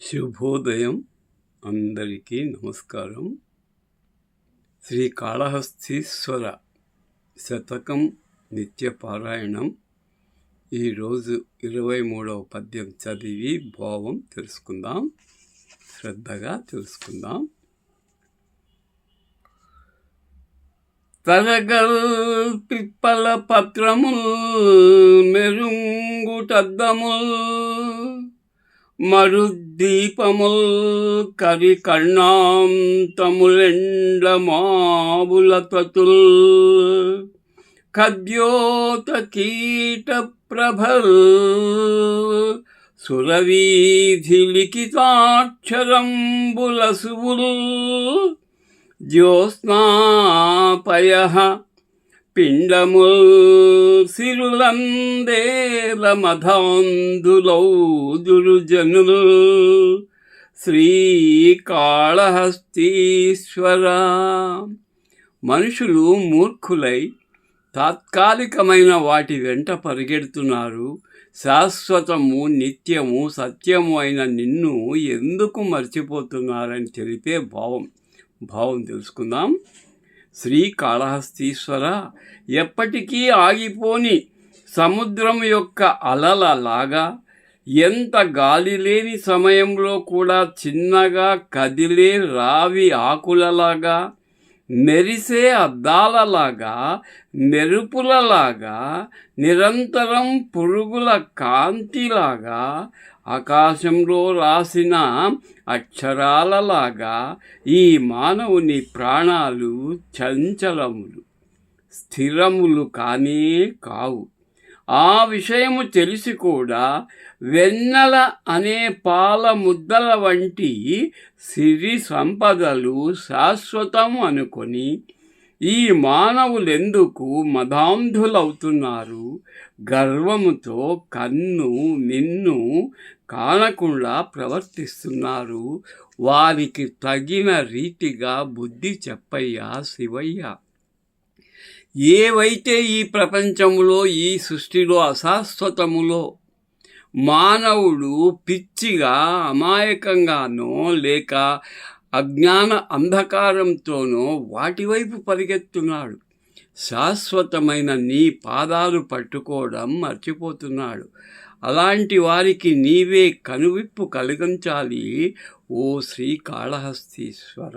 శుభోదయం. అందరికీ నమస్కారం. శ్రీకాళహస్తీశ్వర శతకం నిత్యపారాయణం. ఈరోజు 23వ పద్యం చదివి భావం తెలుసుకుందాం. శ్రద్ధగా తెలుసుకుందాం. తరగల్ పిప్పల పత్రముల్ మెరుంగుటద్దముల్ మరుద్దీపముల్ కరి కర్ణాంతములెండ్ల మాబులతతుల్ ఖద్యోత కీట ప్రభల్ సురవీధి లిఖితాక్షరంబులసువుల్ జ్యోత్స్నాపయః పిండముల్ సిరులందేల మధాంధులౌదురు జనుల్ శ్రీకాళహస్తీశ్వర. మనుషులు మూర్ఖులై తాత్కాలికమైన వాటి వెంట పరిగెడుతున్నారు. శాశ్వతము, నిత్యము, సత్యము అయిన నిన్ను ఎందుకు మర్చిపోతున్నారని తెలిపే భావం తెలుసుకుందాం. శ్రీకాళహస్తీశ్వర, ఎప్పటికీ ఆగిపోని సముద్రం యొక్క అలలలాగా, ఎంత గాలి లేని సమయంలో కూడా చిన్నగా కదిలే రావి ఆకులలాగా, మెరిసే అద్దాలలాగా, మెరుపులలాగా, నిరంతరం పురుగుల కాంతిలాగా, ఆకాశంలో రాసిన అక్షరాలలాగా ఈ మానవుని ప్రాణాలు చంచలములు, స్థిరములు కానే కావు. ఆ విషయము తెలిసి కూడా వెన్నెల అనే పాల ముద్దల వంటి సిరి సంపదలు శాశ్వతం అనుకొని ఈ మానవులెందుకు మదాంధులవుతున్నారు? గర్వముతో కన్ను నిన్ను కానకుండా ప్రవర్తిస్తున్నారు. వారికి తగిన రీతిగా బుద్ధి చెప్పయ్యా శివయ్య. ఏవైతే ఈ ప్రపంచములో, ఈ సృష్టిలో అశాశ్వతములో మానవుడు పిచ్చిగా, అమాయకంగానో లేక అజ్ఞాన అంధకారంతోనో వాటి వైపు పరిగెత్తున్నాడు. శాశ్వతమైన నీ పాదాలు పట్టుకోవడం మర్చిపోతున్నాడు. అలాంటి వారికి నీవే కనువిప్పు కలిగించాలి ఓ శ్రీకాళహస్తీశ్వర.